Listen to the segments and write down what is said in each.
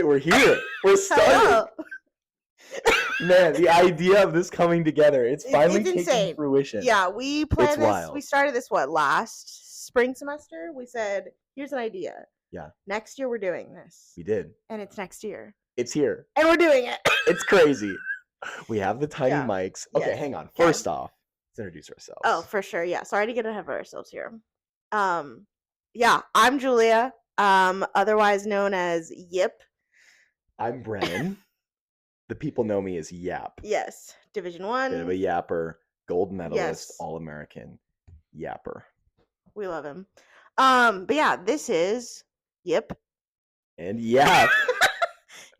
right, we're here. We're starting. Man, the idea of this coming together, it's finally taking fruition. Yeah, we planned this. Wild. We started this, last spring semester? We said, here's an idea. Yeah. Next year, we're doing this. We did. And it's next year. It's here. And we're doing it. It's crazy. We have the tiny mics. Okay, hang on. First off, let's introduce ourselves. Oh, for sure. Yeah. Sorry to get ahead of ourselves here. Yeah, I'm Julia, otherwise known as Yip. I'm Brennan. The people know me as Yap. Yes, Division 1. Bit of a yapper, gold medalist, All-American yapper. We love him. But yeah, this is Yip. And Yap.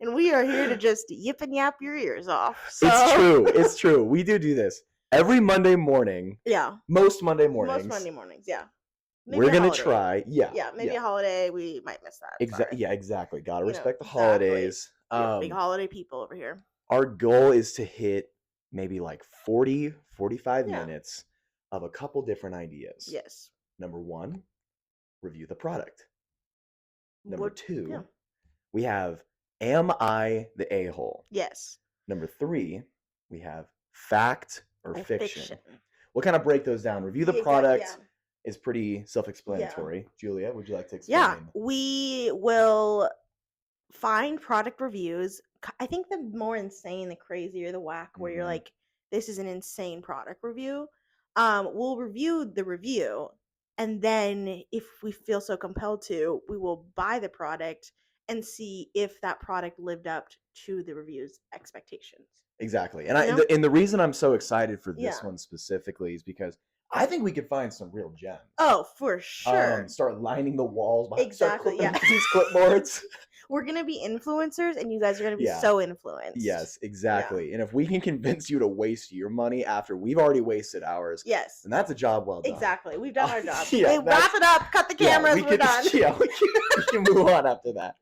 And we are here to just yip and yap your ears off. So. It's true. It's true. We do this every Monday morning. Yeah. Most Monday mornings. Yeah. Maybe we're going to try. Yeah. Yeah, maybe a holiday. We might miss that. Yeah, exactly. Got to respect the holidays. Big holiday people over here. Our goal is to hit maybe like 40, 45 minutes of a couple different ideas. Yes. Number 1, review the product. Number 2, we have, am I the a-hole? Yes. Number 3, we have fact or fiction. We'll kind of break those down. Review the product is pretty self-explanatory. Yeah. Julia, would you like to explain? Yeah, we will find product reviews. I think the more insane, the crazier, the whack, where you're like, this is an insane product review. We'll review the review, and then if we feel so compelled to, we will buy the product and see if that product lived up to the review's expectations. Exactly. And the reason I'm so excited for this one specifically is because I think we could find some real gems. Oh, for sure. Start lining the walls behind these clipboards. clipboards. We're going to be influencers, and you guys are going to be so influenced. Yes, exactly. Yeah. And if we can convince you to waste your money after we've already wasted ours, then that's a job well done. Exactly. We've done our job. Wrap it up, cut the cameras, we're done. Yeah, we can move on after that.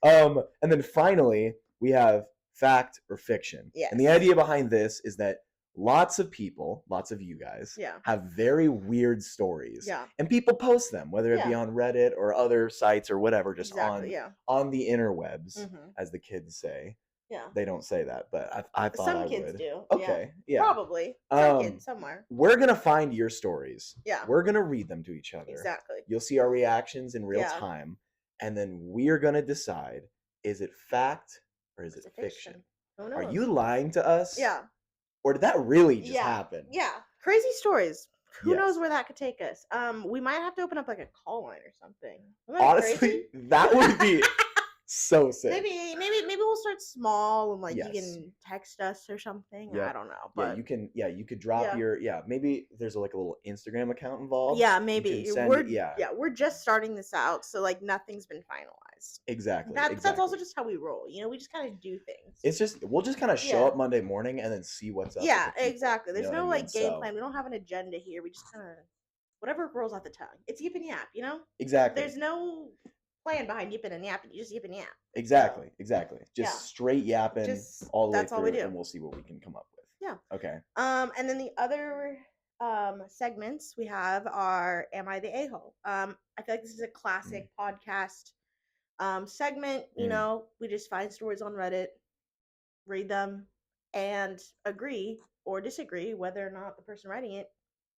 And then finally, we have fact or fiction. Yes. And the idea behind this is that lots of people, lots of you guys, have very weird stories. Yeah. And people post them, whether it be on Reddit or other sites or whatever, just on the interwebs, as the kids say. Yeah. They don't say that, but I thought some I kids would. do. Okay. Yeah. Probably. Some kids somewhere. We're going to find your stories. Yeah. We're going to read them to each other. Exactly. You'll see our reactions in real time. And then we're going to decide, is it fact or is it fiction? Who knows? Are you lying to us? Yeah. Or did that really just happen? Yeah. Crazy stories. Who knows where that could take us? We might have to open up like a call line or something. Honestly, that would be so sick. Maybe we'll start small and you can text us or something. I don't know. But you could drop your maybe there's like a little Instagram account involved. Yeah, maybe. We're just starting this out, so nothing's been finalized. Exactly. That's also just how we roll. We just kind of do things. We'll just kind of show up Monday morning and then see what's up. Yeah, exactly. There's no game plan. We don't have an agenda here. We just kind of whatever rolls off the tongue. It's yip and yap, Exactly. There's no plan behind yipping and yapping. You just yip and yap. Exactly. Just straight yapping all the way through, all we do. And we'll see what we can come up with. Yeah. Okay. And then the other segments we have are Am I the A-hole? I feel like this is a classic podcast segment. We just find stories on Reddit, read them, and agree or disagree whether or not the person writing it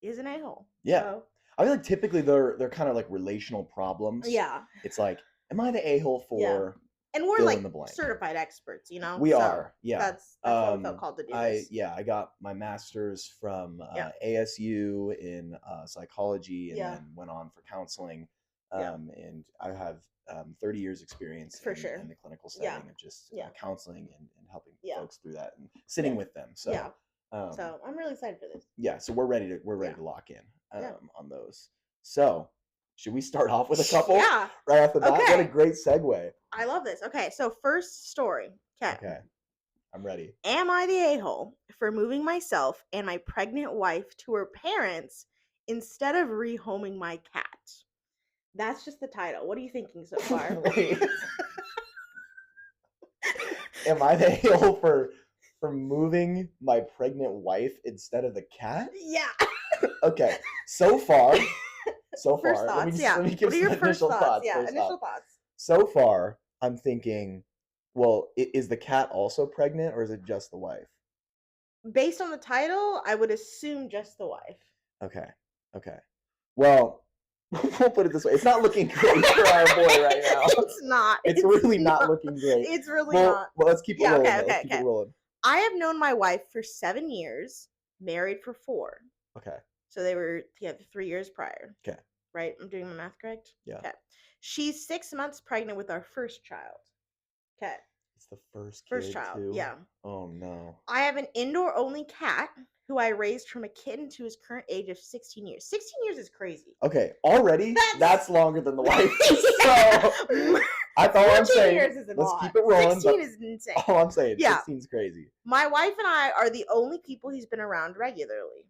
is an a-hole. Yeah. So, I feel like typically they're kind of like relational problems. Yeah. It's like, am I the a-hole for and we're like certified experts, We are. Yeah. That's what we felt called to do this. I got my master's from ASU in psychology and then went on for counseling. And I have 30 years experience in the clinical setting of just counseling and helping folks through that and sitting with them. So so I'm really excited for this. Yeah, so we're ready to lock in on those. So should we start off with a couple? Yeah. Right off the bat? Okay. What a great segue. I love this. Okay, so first story. Okay. I'm ready. Am I the a-hole for moving myself and my pregnant wife to her parents instead of rehoming my cat? That's just the title. What are you thinking so far? Am I the a-hole for moving my pregnant wife instead of the cat? Yeah. Okay. So far. First thoughts, let me give what are your some initial thoughts. Yeah, initial thoughts. So far, I'm thinking Well, is the cat also pregnant, or is it just the wife? Based on the title, I would assume just the wife. Okay. Well, we'll put it this way. It's not looking great for our boy right now. It's not. It's really not looking great. It's really not. Well, let's keep it rolling. Okay. Let's keep it rolling. I have known my wife for 7 years, married for 4. Okay. So they were together 3 years prior. Okay. Right? I'm doing my math correct? Yeah. Okay. She's 6 months pregnant with our first child. Okay. It's the first child, too? Yeah. Oh no. I have an indoor-only cat who I raised from a kitten to his current age of 16 years. 16 years is crazy. Okay, already that's longer than the wife. So that's all I'm saying. Years is Let's keep it rolling. 16 is insane. All I'm saying, 16 is crazy. My wife and I are the only people he's been around regularly.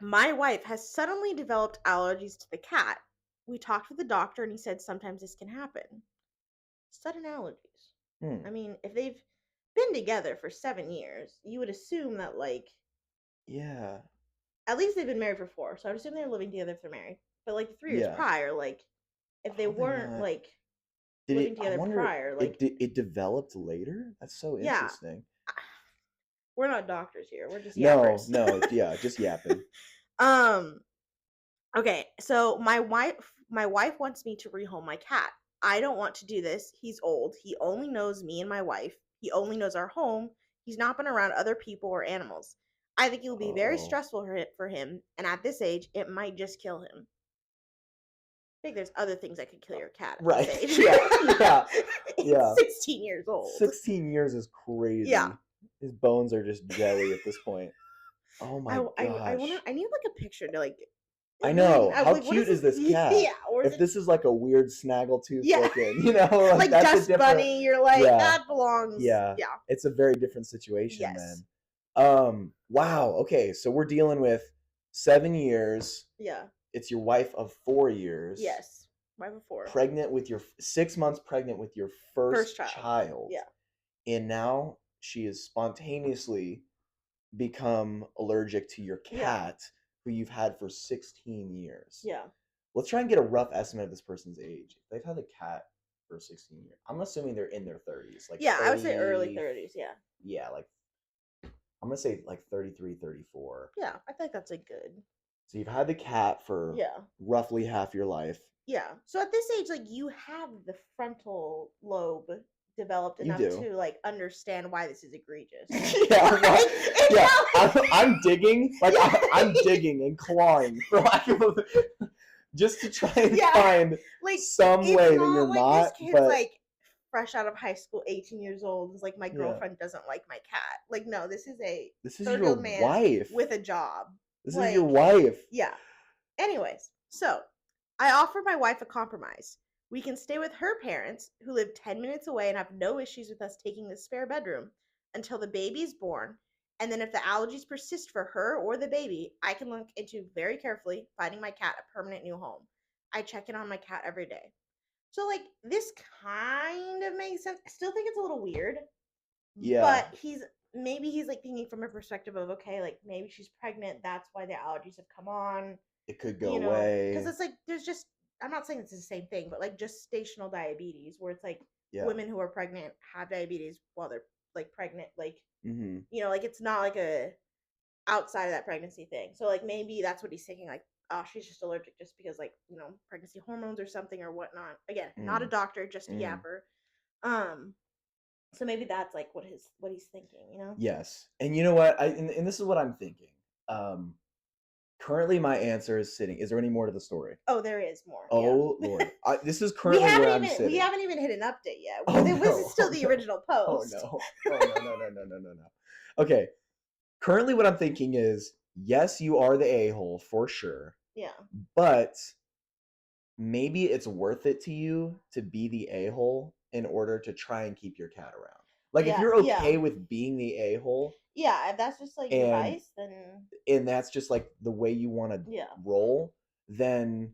My wife has suddenly developed allergies to the cat. We talked with the doctor and he said sometimes this can happen. Sudden allergies. I mean, if they've been together for 7 years, you would assume that, like... Yeah. At least they've been married for 4, so I would assume they're living together if they're married. But, like, 3 years prior, like, if they weren't, like, living together prior, like... It developed later? That's so interesting. We're not doctors here. We're just yappers. No, yeah, just yapping. Okay, so my wife wants me to rehome my cat. I don't want to do this. He's old. He only knows me and my wife. He only knows our home. He's not been around other people or animals. I think it will be very stressful for him, and at this age, it might just kill him. I think there's other things that could kill your cat at this age. Yeah. 16 years old. 16 years is crazy. Yeah. His bones are just jelly at this point. Oh my gosh. I need like a picture to like... I know. How cute is this cat? Yeah. Or if this is like a weird snaggletooth looking, you know, like that's Dust Bunny, you're like, that belongs. Yeah. It's a very different situation then. Wow. Okay. So we're dealing with 7 years. Yeah. It's your wife of 4 years. Yes. Wife of 4. Pregnant with your 6 months pregnant with your first child. Yeah. And now she has spontaneously become allergic to your cat who you've had for 16 years. Yeah. Let's try and get a rough estimate of this person's age. If they've had a cat for 16 years, I'm assuming they're in their 30s. Like 30, I would say early 30s, Yeah, like I'm going to say like 33, 34. Yeah, I think that's a good. So you've had the cat for roughly half your life. Yeah. So at this age, like, you have the frontal lobe developed enough to like understand why this is egregious. I'm digging, like I'm digging and clawing for lack of a, just to try and find like some way that you're like not. This kid's like fresh out of high school, 18 years old. It's like, my girlfriend doesn't like my cat. Like, no, this is your wife with a job. This is your wife. Yeah. Anyways, so I offered my wife a compromise. We can stay with her parents, who live 10 minutes away and have no issues with us taking the spare bedroom until the baby is born. And then if the allergies persist for her or the baby, I can look into very carefully finding my cat a permanent new home. I check in on my cat every day. So, like, this kind of makes sense. I still think it's a little weird. Yeah. But maybe he's like thinking from a perspective of, okay, like, maybe she's pregnant. That's why the allergies have come on. It could go away. Because it's like, there's just... I'm not saying it's the same thing, but like gestational diabetes, where it's like women who are pregnant have diabetes while they're like pregnant, like like it's not like a outside of that pregnancy thing. So like maybe that's what he's thinking, like, oh, she's just allergic just because like pregnancy hormones or something or whatnot. Again, not a doctor, just a yapper. So maybe that's like what he's thinking, Yes, and you know what? And this is what I'm thinking. Currently, my answer is sitting. Is there any more to the story? Oh, there is more. Oh, Lord. This is currently where I'm sitting. We haven't even hit an update yet. This is still the original post. Oh, no. Okay. Currently, what I'm thinking is, yes, you are the a-hole for sure. Yeah. But maybe it's worth it to you to be the a-hole in order to try and keep your cat around. Like, if you're okay with being the a-hole... Yeah, if that's just like advice, then... And that's just like the way you want to roll, then...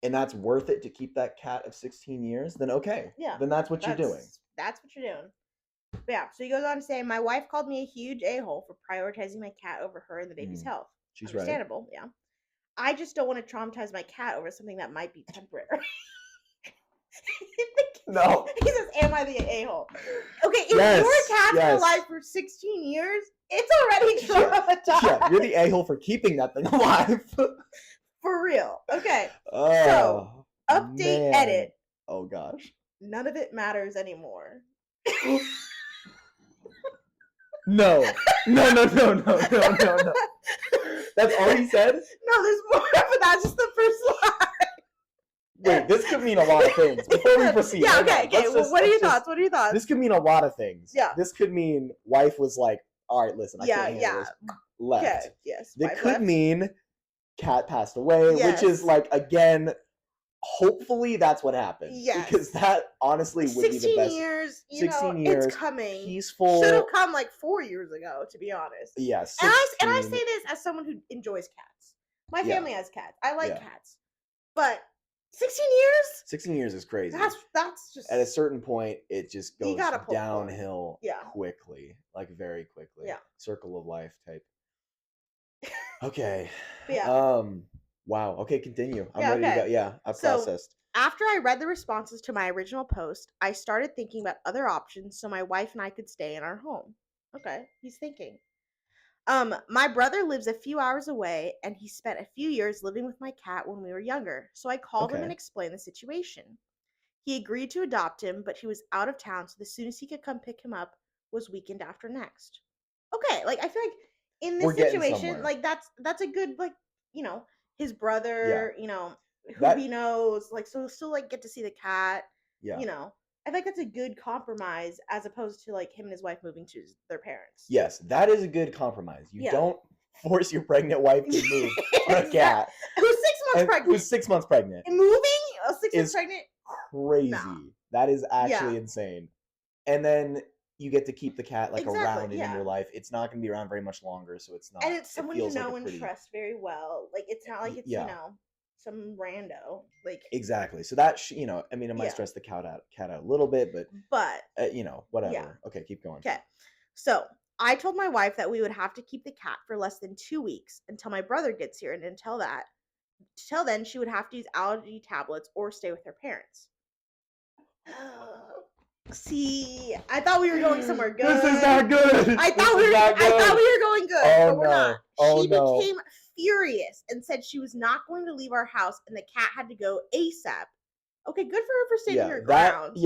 And that's worth it to keep that cat of 16 years, then okay. Yeah. Then that's what you're doing. That's what you're doing. But yeah, so he goes on to say, my wife called me a huge a-hole for prioritizing my cat over her and the baby's health. She's understandable, yeah. I just don't want to traumatize my cat over something that might be temporary. No. He says, am I the a-hole? Okay, if your cat's been alive for 16 years, it's already traumatized. Yeah, you're the a-hole for keeping that thing alive. For real. Okay. So, update, edit. Oh, gosh. None of it matters anymore. No. That's all he said? No, there's more, but that's just the first line. Wait, this could mean a lot of things. Before we proceed. Yeah, okay. Well, what are your thoughts? This could mean a lot of things. Yeah. This could mean wife was like, all right, listen, I can't handle this. Left. Okay. Yes. It could mean cat passed away, which is like, again, hopefully that's what happened. Yes. Because that honestly would be the best. 16 years, 16 years, it's coming. Peaceful. Should have come like 4 years ago, to be honest. Yes. Yeah, and I say this as someone who enjoys cats. My family has cats. I like cats. But 16 years? 16 years is crazy. That's just... At a certain point, it just goes downhill Yeah. quickly. Like, very quickly. Yeah. Circle of life type. Okay. Yeah. Wow. Okay, continue. I'm ready to go. Yeah, I've processed. After I read the responses to my original post, I started thinking about other options so my wife and I could stay in our home. Okay, he's thinking. My brother lives a few hours away, and he spent a few years living with my cat when we were younger, so I called him and explained the situation. He agreed to adopt him, but he was out of town, so the soonest he could come pick him up was weekend after next. Okay, like, I feel like in this situation, like, that's a good, like, his brother, who he knows, like, so he'll still, like, get to see the cat, I think that's a good compromise as opposed to, like, him and his wife moving to their parents. Yes, that is a good compromise. You don't force your pregnant wife to move for a cat. Who's 6 months pregnant. Who's 6 months pregnant. And moving 6 months pregnant? Crazy. No. That is actually insane. And then you get to keep the cat, like, around in your life. It's not going to be around very much longer, so it's not. And it's someone you know and trust very well. Like, it's not like it's, some rando, like, exactly. So that I mean, it might stress the cat out a little bit, but whatever. Yeah. Okay, keep going. Okay, so I told my wife that we would have to keep the cat for less than 2 weeks until my brother gets here, and until then she would have to use allergy tablets or stay with her parents. See, I thought we were going somewhere good. This is not good. I thought we were going good, but we're not. She became furious and said she was not going to leave our house and the cat had to go ASAP. Okay, good for her for standing her ground.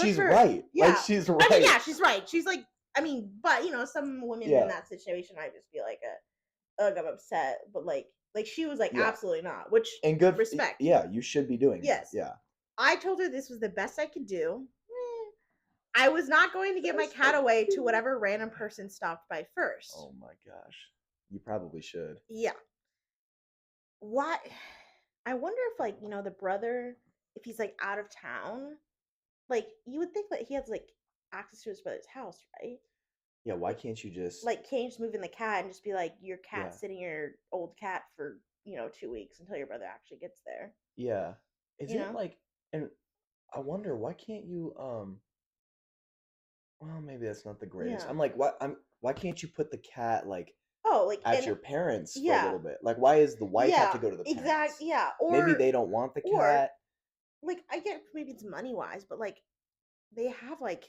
She's right. Yeah. Like, she's right. I mean, yeah, she's right. She's like, I mean, but some women in that situation, I just be like, ugh, I'm upset. But like she was like, absolutely not. Which, and good respect. Yeah, you should be doing yes. That. Yeah. I told her this was the best I could do. I was not going to give my cat away to whatever random person stopped by first. Oh my gosh. You probably should. Yeah. Why? I wonder if, like, the brother, if he's, like, out of town, like, you would think that he has, like, access to his brother's house, right? Yeah, why can't you just... Like, can't you just move in the cat and just be like, your cat sitting your old cat for, 2 weeks until your brother actually gets there? Yeah. Is it, like... And I wonder, why can't you, well, maybe that's not the greatest. I'm like, why can't you put the cat, like... at your parents for a little bit. Like, why is the wife have to go to the parents? Exactly. Yeah. Or maybe they don't want the cat. Like, I get maybe it's money wise, but like they have like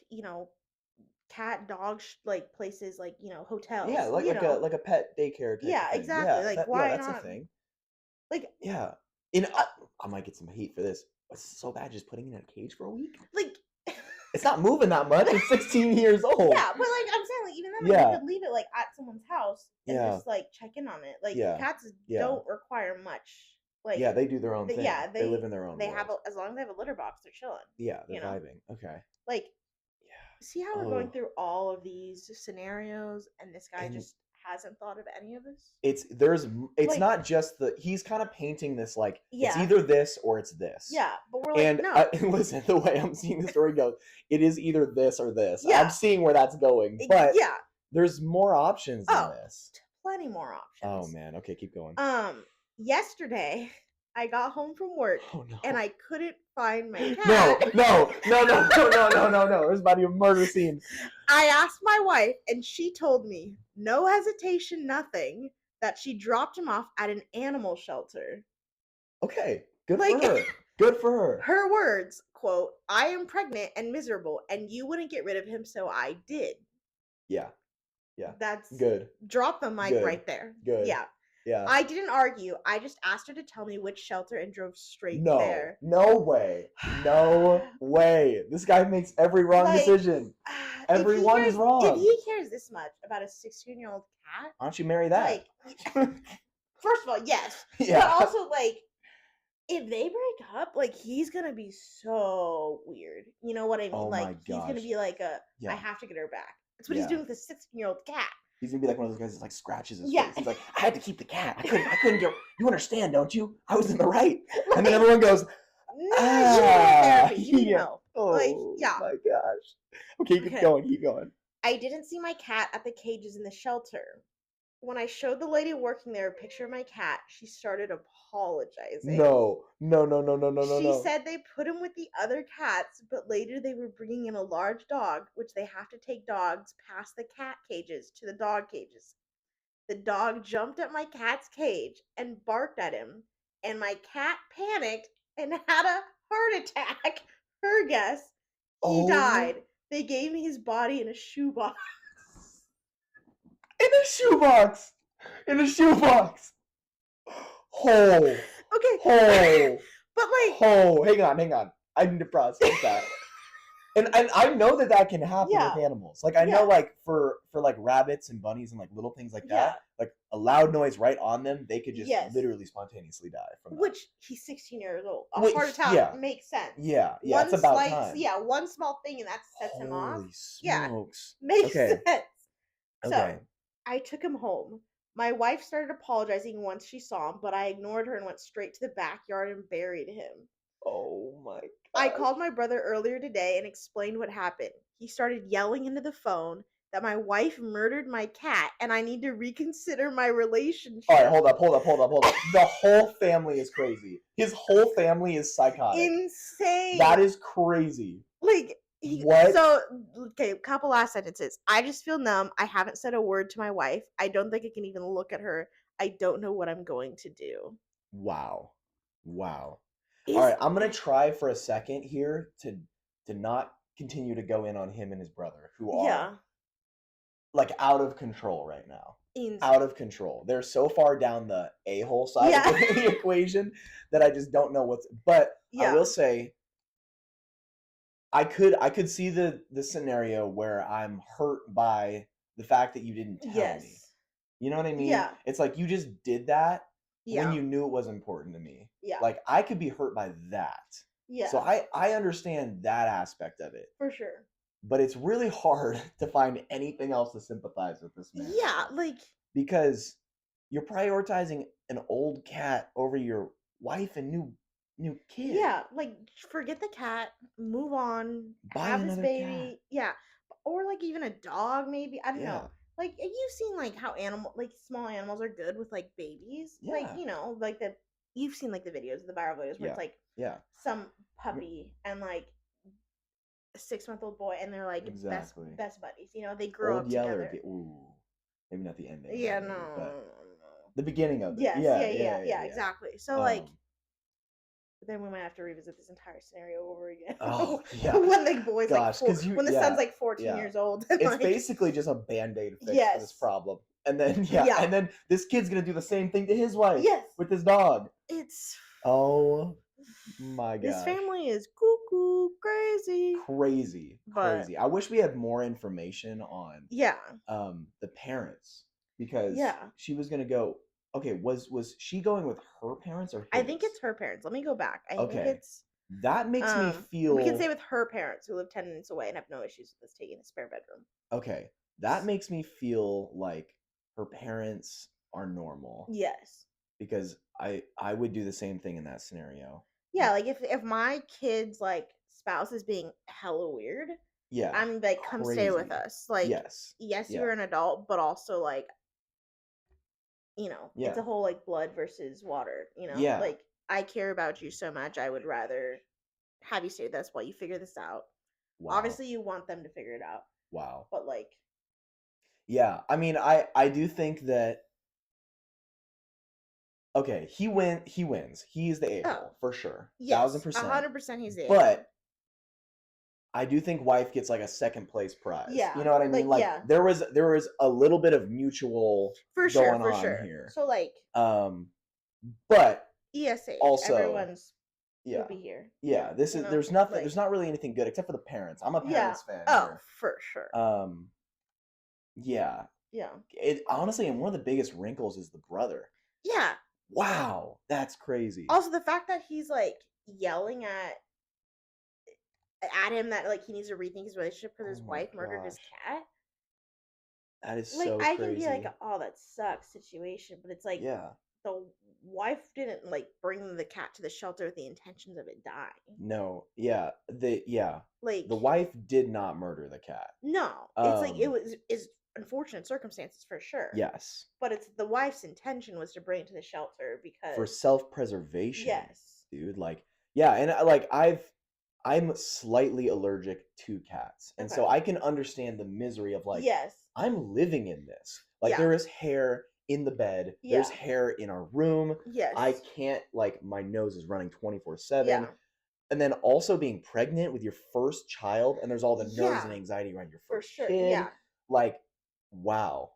cat dog like places, like hotels. Yeah, like a pet daycare. Yeah, thing. Exactly. Like, why that's not? a thing. Like, yeah. I might get some heat for this. It's so bad just putting it in a cage for a week. Like. It's not moving that much. It's 16 years old. Yeah, but like I'm saying, like even then, like, you could leave it like at someone's house and just like check in on it. Like cats don't require much. Like they do their own thing. Yeah, they live in their own. They have as long as they have a litter box, they're chilling. Yeah, they're vibing. Okay. Like, see how we're going through all of these scenarios, and this guy just hasn't thought of any of this. It's like, not just he's kind of painting this like it's either this or it's this. Yeah, but we're like, no. And listen, the way I'm seeing the story go, it is either this or this. Yeah. I'm seeing where that's going, but there's more options than this. Plenty more options. Oh man, okay, keep going. Yesterday I got home from work and I couldn't find my cat. No. There's about to be a murder scene. I asked my wife and she told me, no hesitation, nothing, that she dropped him off at an animal shelter. Okay, good for her. Good for her. Her words, quote, "I am pregnant and miserable, and you wouldn't get rid of him, so I did." Yeah. Yeah. That's good. Drop the mic right there. Good. Yeah. Yeah. I didn't argue. I just asked her to tell me which shelter and drove straight there. No way. No way. This guy makes every wrong decision. Everyone is wrong. If he cares this much about a 16-year-old cat, why don't you marry that? First of all, yes. Yeah. But also, if they break up, he's gonna be so weird. You know what I mean? Oh my gosh. He's gonna be I have to get her back. That's what he's doing with a 16-year-old cat. He's gonna be like one of those guys that scratches his face. He's like, I had to keep the cat. I couldn't get. You understand, don't you? I was in the right. And then everyone goes, therapy. You need help. Oh my gosh. Okay, keep going. I didn't see my cat at the cages in the shelter. When I showed the lady working there a picture of my cat, she started apologizing. No. She said they put him with the other cats, but later they were bringing in a large dog, which they have to take dogs past the cat cages to the dog cages. The dog jumped at my cat's cage and barked at him, and my cat panicked and had a heart attack. Her guess, he died. They gave me his body in a shoebox. In a shoebox. Oh. Okay. But hang on. I need to process that. And I know that can happen with animals. I know for rabbits and bunnies and little things like that, a loud noise right on them, they could just literally spontaneously die from that. Which he's 16 years old. A heart attack makes sense. Yeah, it's about time. Yeah, one small thing and that sets him off. Holy smokes. Makes sense. Okay. So I took him home. My wife started apologizing once she saw him, but I ignored her and went straight to the backyard and buried him. Oh my God. I called my brother earlier today and explained what happened. He started yelling into the phone that my wife murdered my cat and I need to reconsider my relationship. All right, hold up. The whole family is crazy. His whole family is psychotic. Insane. That is crazy. What? So, okay, couple last sentences. I just feel numb. I haven't said a word to my wife. I don't think I can even look at her. I don't know what I'm going to do. Wow. All right, I'm going to try for a second here to not continue to go in on him and his brother, who are out of control right now. Out of control. They're so far down the a-hole side of the equation that I just don't know what's. But I will say, I could see the scenario where I'm hurt by the fact that you didn't tell me. You know what I mean? Yeah. It's you just did that when you knew it was important to me. Yeah. I could be hurt by that. Yeah. So I understand that aspect of it. For sure. But it's really hard to find anything else to sympathize with this man. Yeah, because you're prioritizing an old cat over your wife and new kid. Yeah, forget the cat, move on, have this baby. Cat. Yeah. Or even a dog maybe. I don't know. You've seen how small animals are good with babies. Yeah. You've seen the videos, the viral videos where it's some puppy and a 6-month-old boy and they're best buddies. They grow up together. Ooh. Maybe not the ending. Yeah, no. The beginning of it. Yes, yeah, exactly. So then we might have to revisit this entire scenario over again. Oh, yeah. When the boy's when the son's 14 years old. It's basically just a band-aid fix for this problem. And then and then this kid's gonna do the same thing to his wife. Yes. With his dog. It's my God. This family is cuckoo crazy. Crazy. I wish we had more information on the parents. Because she was gonna go. Okay, was she going with her parents or his? I think it's her parents. Let me go back. I think it's that makes me feel. We can say with her parents who live 10 minutes away and have no issues with us taking a spare bedroom. Okay, that makes me feel like her parents are normal. Yes. Because I would do the same thing in that scenario. Yeah, if my kid's spouse is being hella weird. Yeah. I'm come stay with us. Yes, you're an adult, but also it's a whole blood versus water, Yeah. I care about you so much, I would rather have you stay with us while you figure this out. Wow. Obviously you want them to figure it out. Wow. But yeah, I mean I do think that Okay, he wins. He's the a-hole for sure. Yes, 1,000%. 100% he's the a-hole. But I do think wife gets like a second place prize. Yeah. You know what I mean? Like there was a little bit of mutual going on here. So like but ESH, also everyone's would be here. Yeah, this is there's nothing there's not really anything good except for the parents. I'm a parents fan. Oh, for sure. Yeah. It honestly, and one of the biggest wrinkles is the brother. Yeah. Wow, that's crazy. Also, the fact that he's like yelling at him that like he needs to rethink his relationship because his wife murdered his cat. That is like so I crazy. Can be like, oh, that sucks situation, but it's like the wife didn't like bring the cat to the shelter with the intentions of it dying. No, like the wife did not murder the cat. No, it's like it's unfortunate circumstances for sure. Yes, but it's the wife's intention was to bring it to the shelter because for self-preservation. Yes, dude. Like and like I'm slightly allergic to cats, and so I can understand the misery of like I'm living in this. Like there is hair in the bed. There's hair in our room. Yes. I can't, like, my nose is running 24/7. And then also being pregnant with your first child, and there's all the nerves and anxiety around your first kid. Yeah. Like, wow.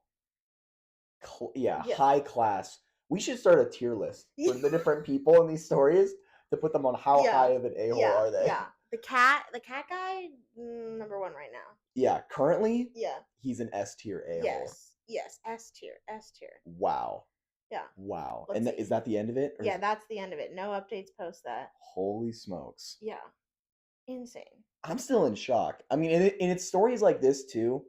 High class. We should start a tier list for the different people in these stories to put them on how high of an a-hole are they. Yeah. The cat guy, number 1 right now. Yeah, currently, he's an S tier a-hole. Yes, S tier. Wow. Yeah. Wow. And is that the end of it? Yeah, that's the end of it. No updates post that. Holy smokes. Yeah. Insane. I'm still in shock. I mean, and it's stories like this too.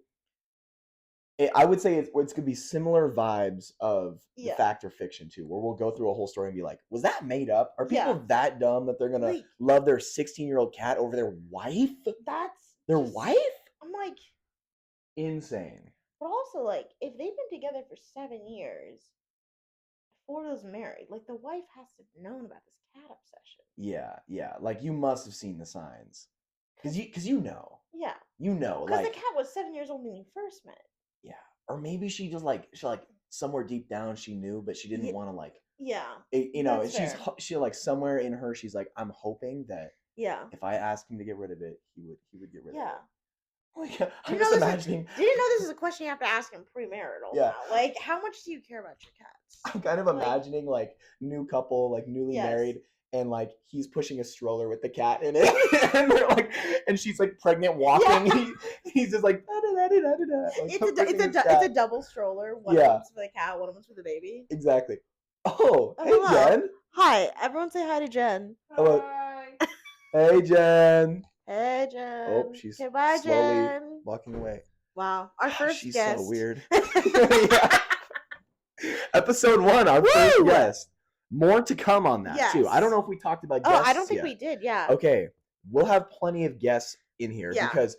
I would say it's going to be similar vibes of the fact or fiction too, where we'll go through a whole story and be like, was that made up? Are people that dumb that they're going to love their 16-year-old cat over their wife? That's their wife? I'm like, insane. But also, like, if they've been together for 7 years, before those married, like, the wife has to have known about this cat obsession. Yeah. Like, you must have seen the signs. Because you know. Yeah. You know. Because the cat was 7 years old when you first met. Yeah. Or maybe she just, like, somewhere deep down she knew, but she didn't want to, like. Yeah. She like, somewhere in her, she's like, I'm hoping that. Yeah. If I asked him to get rid of it, he would get rid of it. Like, I'm just imagining. Didn't know this is a question you have to ask him premarital. Yeah. Now. Like, how much do you care about your cats? I'm kind of imagining like new couple, like newly married, and like he's pushing a stroller with the cat in it, and they're like, and she's like pregnant walking. Yeah. He's just like, it's a double stroller. One of them's for the cat, one of them's for the baby. Exactly. Oh, hey Jen. Hi, everyone. Say hi to Jen. Hello. Hey Jen. Hey, Jen. Oh, she's goodbye, slowly Jen. walking away. Wow. Our first she's guest. So weird. Episode 1, our first guest. More to come on that, too. I don't know if we talked about guests I don't think we did, Okay. We'll have plenty of guests in here because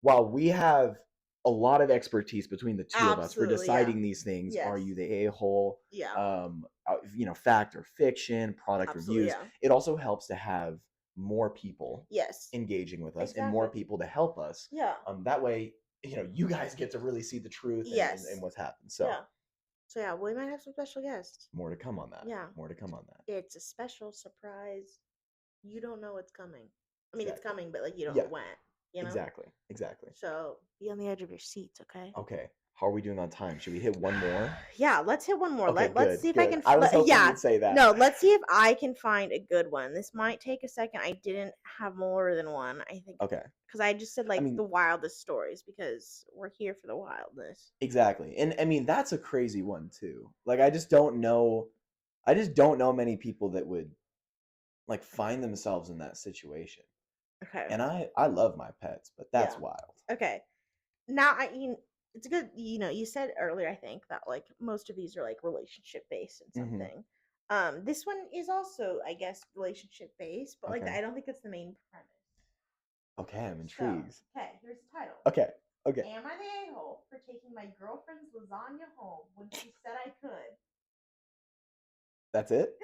while we have a lot of expertise between the two of us for deciding these things, are you the a-hole? Fact or fiction, product reviews. It also helps to have more people engaging with us and more people to help us. That way, you guys get to really see the truth and what's happened. So we might have some special guests. More to come on that. More to come on that. It's a special surprise. You don't know what's coming. I mean, it's coming, but like you don't know when. You know? Exactly. So be on the edge of your seats, okay? Okay. How are we doing on time? Should we hit one more? Yeah, let's hit one more. Okay, let's see if I can. I was hoping you'd say that. No, let's see if I can find a good one. This might take a second. I didn't have more than one. I think. Okay. Because I just said the wildest stories because we're here for the wildness. Exactly, and I mean that's a crazy one too. Like I just don't know many people that would like find themselves in that situation. Okay. And I love my pets, but that's wild. Okay. Now it's good, you said earlier, I think, that like most of these are like relationship based and something. Mm-hmm. This one is also, I guess, relationship based, but like I don't think it's the main premise. Okay, I'm intrigued. So, okay, here's the title. Okay. Am I the a-hole for taking my girlfriend's lasagna home when she said I could? That's it?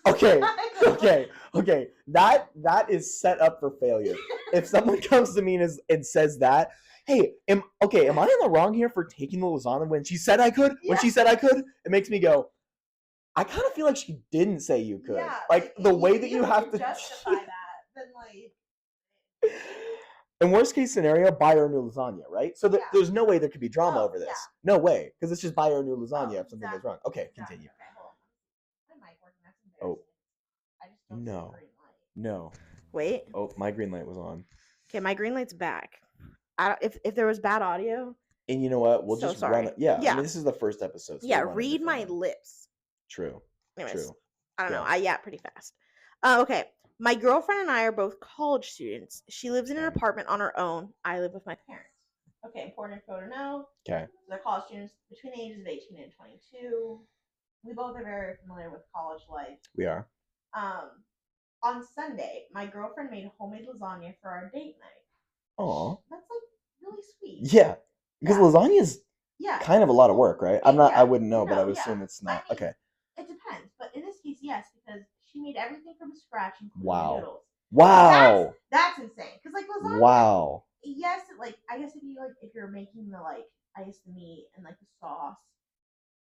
Okay. That is set up for failure. If someone comes to me and says that, hey, am I in the wrong here for taking the lasagna when she said I could? When she said I could, it makes me go, I kind of feel like she didn't say you could. Yeah, like the way that you have to justify that, then like. In worst case scenario, buy her a new lasagna, right? So there's no way there could be drama over this. Yeah. No way, because it's just buy her a new lasagna if something goes wrong. Okay, continue. Okay, hold on. My mic working. That's embarrassing. I just don't see the green light. No. Wait. Oh, my green light was on. Okay, my green light's back. If there was bad audio. And you know what? We'll just run it. Yeah. I mean, this is the first episode. So yeah. Read my lips. True. Anyways, true. I don't know. I yap pretty fast. Okay. My girlfriend and I are both college students. She lives in an apartment on her own. I live with my parents. Okay, important info to know. Okay. So they're college students between the ages of 18 and 22. We both are very familiar with college life. We are. On Sunday, my girlfriend made homemade lasagna for our date night. Oh. That's like really sweet. Yeah. Because lasagna is kind of a lot of work, right? I wouldn't know, but I would assume it's not. I mean, okay. It depends, but in this case, yes, because she made everything from scratch, including noodles. Wow. That's insane. Because like lasagna. Wow. Yes, like I guess if you're making the meat and like the sauce,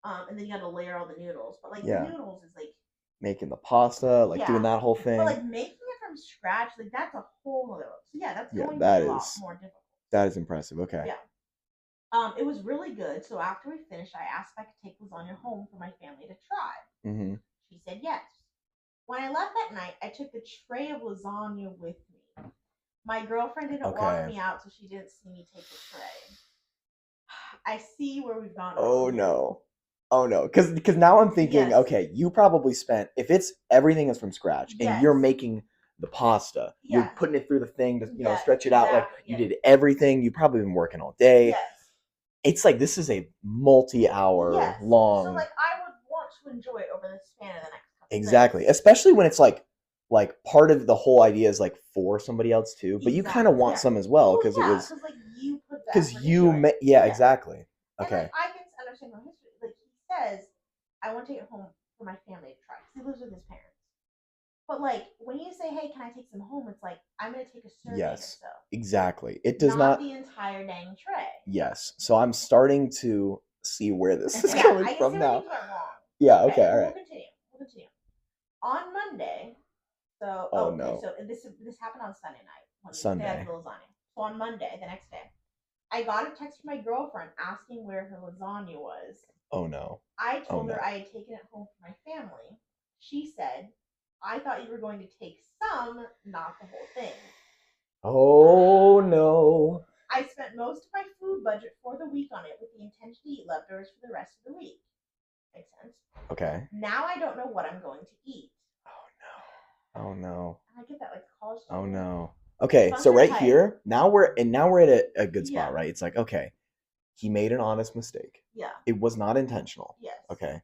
and then you got to layer all the noodles. But like the noodles is like making the pasta, like doing that whole thing. But like making it from scratch, like that's a whole other. So yeah, that's going to be a lot more difficult. That is impressive. Okay. Yeah. It was really good. So after we finished, I asked if I could take lasagna home for my family to try. Mm-hmm. She said yes. When I left that night, I took the tray of lasagna with me. My girlfriend didn't walk me out, so she didn't see me take the tray. I see where we've gone. Oh no. Oh no, because now I'm thinking, okay, you probably spent, if it's everything is from scratch and you're making the pasta, you're putting it through the thing to stretch it out, like you did everything. You've probably been working all day. Yes. It's like this is a multi-hour long. So like I would want to enjoy it over the span of the next couple. Exactly, days. Especially when it's like part of the whole idea is like for somebody else too, but you kind of want some as well because it was because like you put that because you exactly. Okay. And, like, I can understand from history. Like he says, I want to take it home for my family to try because he lives with his parents. But like when you say, "Hey, can I take some home?" It's like I'm gonna take a serving or so. Exactly. It does not the entire dang tray. Yes. So I'm starting to see where this is coming from now. Yeah. Okay. All right. We'll continue. On Monday. So no. So this happened on Sunday night. Sunday. They had the lasagna. So on Monday, the next day, I got a text from my girlfriend asking where her lasagna was. Oh no. I told her I had taken it home for my family. She said, I thought you were going to take some, not the whole thing. Oh no. I spent most of my food budget for the week on it with the intention to eat leftovers for the rest of the week. Makes sense. Okay. Now I don't know what I'm going to eat. Oh no. I get that like college student. Oh no. Okay, so right here, now we're at a good spot, right? It's like, okay, he made an honest mistake. Yeah. It was not intentional. Yes. Okay.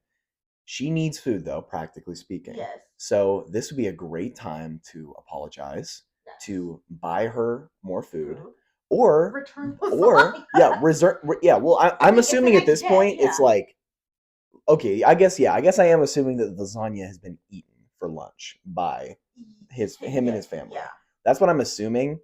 She needs food though, practically speaking. Yes. So this would be a great time to apologize, to buy her more food, or return reserve. Yeah. Well, I'm assuming at this point it's like, okay, I guess I am assuming that the lasagna has been eaten for lunch by him and his family. Yeah. That's what I'm assuming.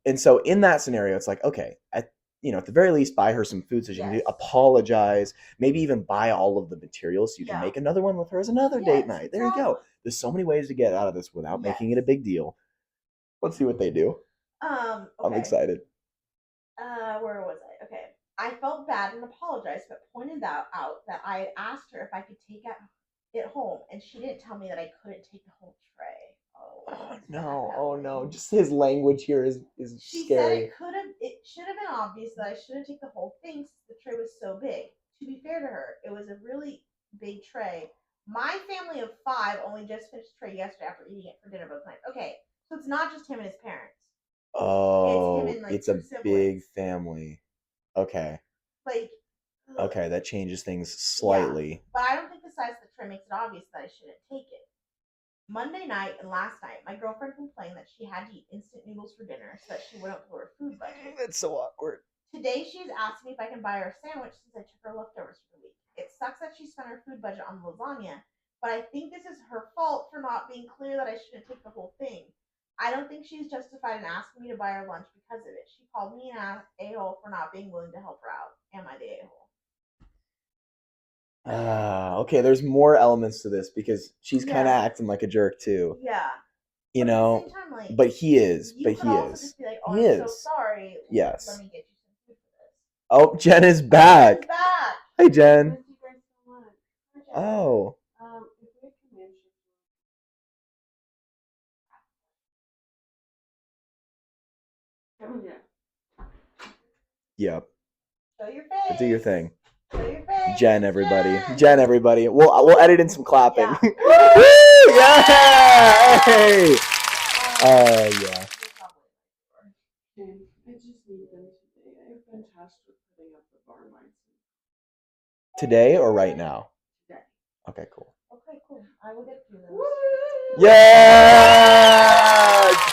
And so in that scenario, it's like, okay, at the very least, buy her some food so she can apologize, maybe even buy all of the materials so you can make another one with her as another date night. There you go. There's so many ways to get out of this without making it a big deal. Let's see what they do. Okay. I'm excited. Where was I? Okay. I felt bad and apologized, but pointed out that I asked her if I could take it home, and she didn't tell me that I couldn't take the whole tray. Oh no! Oh no! Just his language here is she scary. She said it should have been obvious that I shouldn't take the whole thing since the tray was so big. To be fair to her, it was a really big tray. My family of 5 only just finished the tray yesterday after eating it for dinner both nights. Okay, so it's not just him and his parents. Oh, it's him and it's a siblings. Big family. Okay. Like. Okay, that changes things slightly. Yeah, but I don't think the size of the tray makes it obvious that I shouldn't take it. Monday night and last night, my girlfriend complained that she had to eat instant noodles for dinner so that she wouldn't blow her food budget. That's so awkward. Today, she's asked me if I can buy her a sandwich since I took her leftovers for the week. It sucks that she spent her food budget on the lasagna, but I think this is her fault for not being clear that I shouldn't take the whole thing. I don't think she's justified in asking me to buy her lunch because of it. She called me an a-hole for not being willing to help her out. Am I the a-hole? Okay, there's more elements to this because she's kind of acting like a jerk too. Yeah. You know, at the same time, like, but he is. But he is. Just be like, oh, he is. So sorry. Yes. Let me get you some food for this. Oh, Jen is back. Jen's back. Hey, Jen. Oh. Yep. Show your face. Do your thing. Show your face. Jen, everybody. Jen, everybody. We'll edit in some clapping. Yeah. Woo! Yeah! Hey! Yeah. I just need them today. I've been tasked with putting up the bar lights. Today or right now? Today. Okay, cool. Okay, cool. I will get through those. Yeah!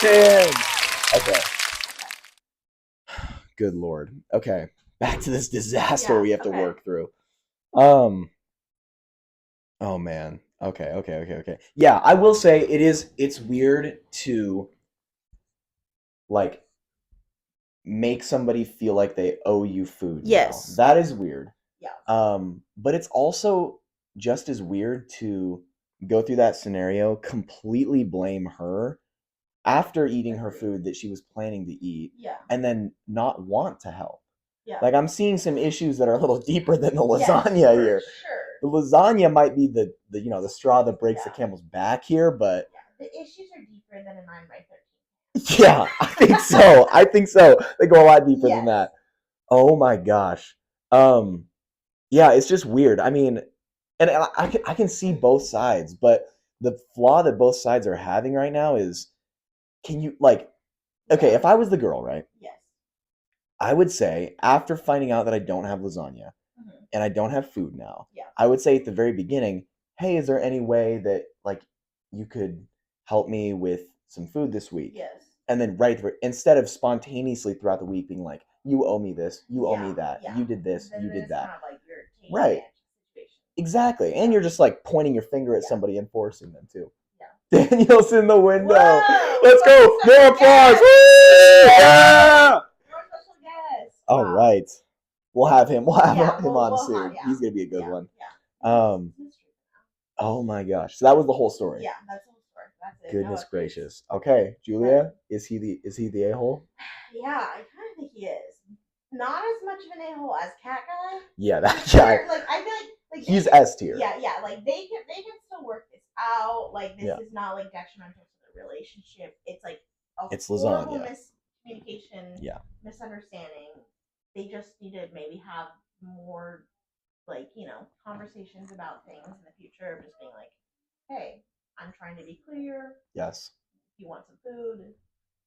Jen! Okay. Good Lord. Okay. Back to this disaster we have to work through. Oh man. Okay. Yeah, I will say it's weird to like make somebody feel like they owe you food. Yes. Now. That is weird. Yeah. But it's also just as weird to go through that scenario, completely blame her after eating her food that she was planning to eat, and then not want to help. Yeah. Like I'm seeing some issues that are a little deeper than the lasagna here. Sure. The lasagna might be the the straw that breaks the camel's back here, but the issues are deeper than a 9x13. Yeah, I think so. They go a lot deeper than that. Oh my gosh. Yeah, it's just weird. I mean, and I can see both sides, but the flaw that both sides are having right now is, can you okay, if I was the girl, right? Yes. I would say after finding out that I don't have lasagna and I don't have food now, I would say at the very beginning, hey, is there any way that you could help me with some food this week? Yes. And then instead of spontaneously throughout the week being like, you owe me this, you owe me that, you did this, you did that. Kind of like you're right. Exactly. And you're just pointing your finger at somebody and forcing them to. Yeah. Daniel's in the window. Whoa, let's go. More applause. Woo! Yeah. All right. We'll have him on soon. Yeah. He's gonna be a good one. Yeah. Oh my gosh. So that was the whole story. Yeah, that's the whole story. That's it. Goodness gracious. Okay, Julia, is he the a-hole? Yeah, I kind of think he is. Not as much of an a-hole as Cat Guy. Yeah, that guy. I feel like he's S tier. Yeah. They can still work this out. This is not detrimental to the relationship. It's horrible miscommunication. Yeah. Misunderstanding. They just need to maybe have more conversations about things in the future of just being hey, I'm trying to be clear. Yes. If you want some food,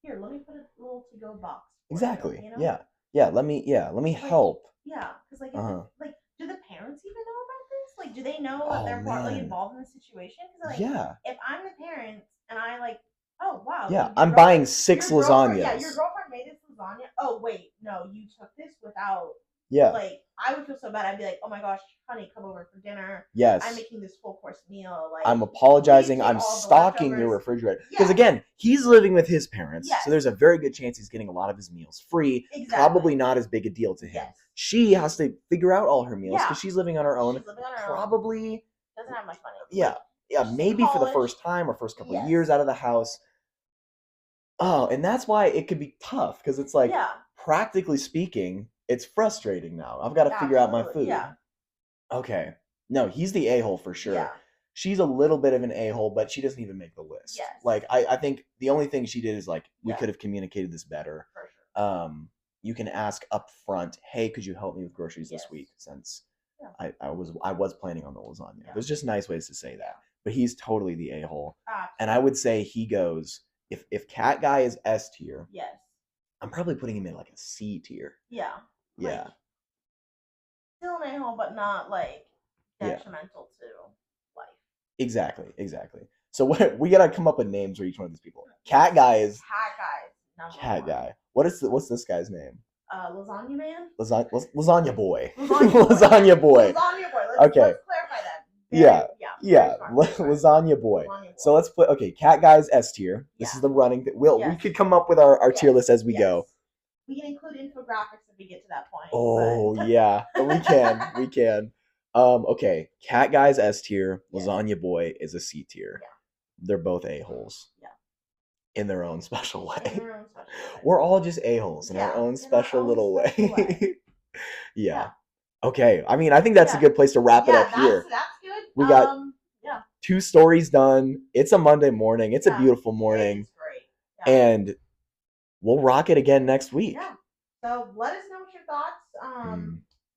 here, let me put a little to-go box. Exactly. You, Yeah. Let me help. Yeah, because do the parents even know about this? Do they know that they're partly involved in the situation? Because if I'm the parents and I oh wow. Yeah, I'm buying 6 lasagnas. Yeah, your girlfriend made this lasagna. Oh wait, no, you took this without. Yeah. I would feel so bad. I'd be like, oh my gosh, honey, come over for dinner. Yes. I'm making this full course meal. I'm apologizing. I'm stocking your refrigerator. Because again, he's living with his parents. Yes. So there's a very good chance he's getting a lot of his meals free. Exactly. Probably not as big a deal to him. Yes. She has to figure out all her meals because she's living on her own. Probably doesn't have much money. Yeah. Yeah, maybe for the first time or first couple of years out of the house. Oh, and that's why it could be tough because it's practically speaking, it's frustrating now. I've got to figure out my food. Yeah. Okay. No, he's the a-hole for sure. Yeah. She's a little bit of an a-hole, but she doesn't even make the list. Yes. I think the only thing she did is we could have communicated this better. For sure. You can ask up front, hey, could you help me with groceries this week? Since I was planning on the lasagna. There's just nice ways to say that. But he's totally the a-hole. And I would say he goes, if Cat Guy is S tier, yes, I'm probably putting him in a C tier. Yeah. Yeah. Still an a-hole, but not detrimental to life. Exactly. So we gotta come up with names for each one of these people. Cat Guy is Cat Guy. What's this guy's name? Lasagna Man. Lasagna Boy. Lasagna Boy. Let's clarify that. Yeah. Lasagna Boy. So let's put Cat Guy's S tier. This is the running. We could come up with our tier list as we go. We can include infographics if we get to that point. Oh, yeah. We can. Okay. Cat Guy's S tier. Lasagna Boy is a C tier. Yeah. They're both a-holes. Yeah. In their own special way. In their own special way. We're all just a-holes in our own special little way. Yeah. Okay. I mean, I think that's a good place to wrap it up here. That's good. We got 2 stories done. It's a Monday morning. It's a beautiful morning. It's great. Yeah. And we'll rock it again next week. Yeah. So let us know what your thoughts,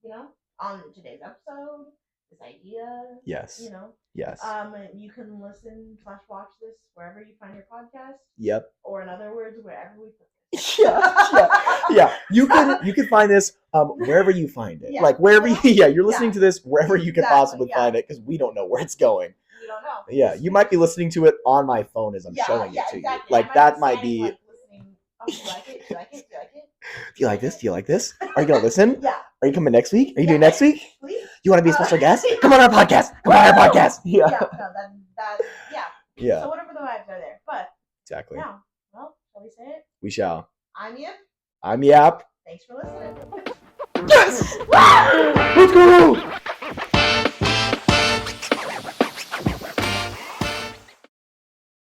you know, on today's episode, this idea. Yes. You know. Yes. You can listen / watch this wherever you find your podcast. Yep. Or in other words, wherever we put it. Yeah. You can find this wherever you find it. Like wherever you're listening to this wherever you can possibly find it, because we don't know where it's going. We don't know. Yeah, you might be listening to it on my phone as I'm showing it to you. Like that might be. Like, do you like it? Do you like it? Do you like it? Do you like this? Do you like this? Are you gonna listen? Yeah. Are you coming next week? Are you doing next week? Please. You want to be a special guest? Come on our podcast. Come on our podcast. Yeah. So whatever the vibes are there, but exactly. Yeah. Well, shall we say it? We shall. I'm Yip. I'm Yap. Thanks for listening. Yes. Let's go.